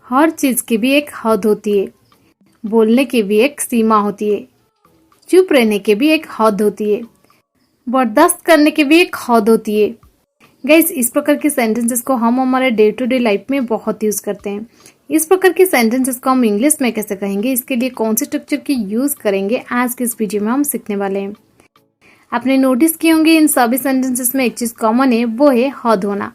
हर चीज की भी एक हद होती है। बोलने की भी एक सीमा होती है। चुप रहने की भी एक हद होती है। बर्दाश्त करने की भी एक हद होती है। गाइस, इस प्रकार के सेंटेंसेस को हम हमारे डे टू डे लाइफ में बहुत यूज करते हैं। इस प्रकार के सेंटेंसेस को हम इंग्लिश में कैसे कहेंगे, इसके लिए कौन से स्ट्रक्चर की यूज करेंगे, आज के इस वीडियो में हम सीखने वाले हैं। आपने नोटिस किए होंगे इन सभी सेंटेंसेस में एक चीज कॉमन है, वो है हद होना।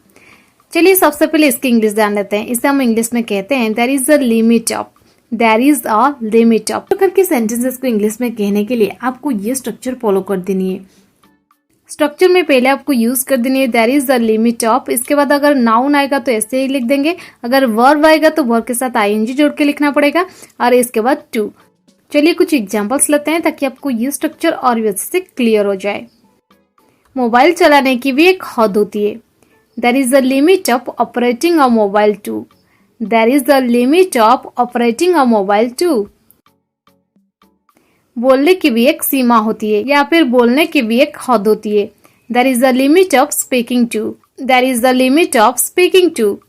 चलिए सबसे पहले इसकी इंग्लिश जान लेते हैं। इसे हम इंग्लिश में कहते हैं there is a limit of. There is a limit of. प्रकार के सेंटेंसेस को इंग्लिश में कहने के लिए आपको ये स्ट्रक्चर फॉलो कर देनी है। स्ट्रक्चर में पहले आपको यूज कर देनी है there is the limit of. इसके बाद अगर नाउन आएगा तो ऐसे ही लिख देंगे, अगर वर्ब आएगा तो वर्ब के साथ आईएनजी जोड़ के लिखना पड़ेगा, और इसके बाद टू। चलिए कुछ एग्जांपल्स लेते हैं ताकि आपको ये स्ट्रक्चर और भी अच्छे से क्लियर हो जाए। मोबाइल चलाने की भी एक हद होती है। There is the limit of operating a mobile too. There is the limit of operating a mobile too. बोलने की भी एक सीमा होती है, या फिर बोलने की भी एक हद होती है। There is the limit of speaking too. There is the limit of speaking too.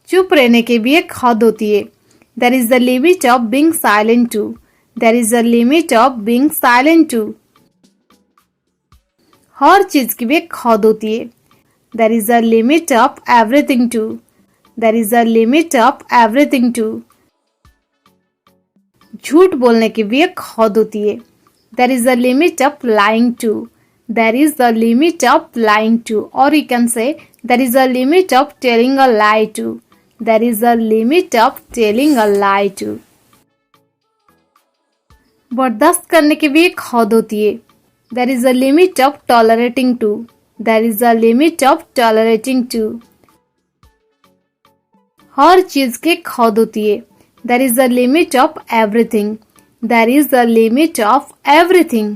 चुप रहने की भी एक हद होती है। There is the limit of being silent too. There is the limit of being silent too. हर चीज की भी एक हद होती है। There is the limit of everything too. There is the limit of everything too. झूठ बोलने की भी एक हद होती है। There is the limit of lying too. There is the limit of lying too, और you can say there is the limit of telling a lie too. There is the limit of telling a lie too. बर्दाश्त करने की भी एक हद होती है। There is the limit of tolerating too. There is the limit of tolerating too. हर चीज की एक हद होती है। There is a limit of everything. There is a limit of everything.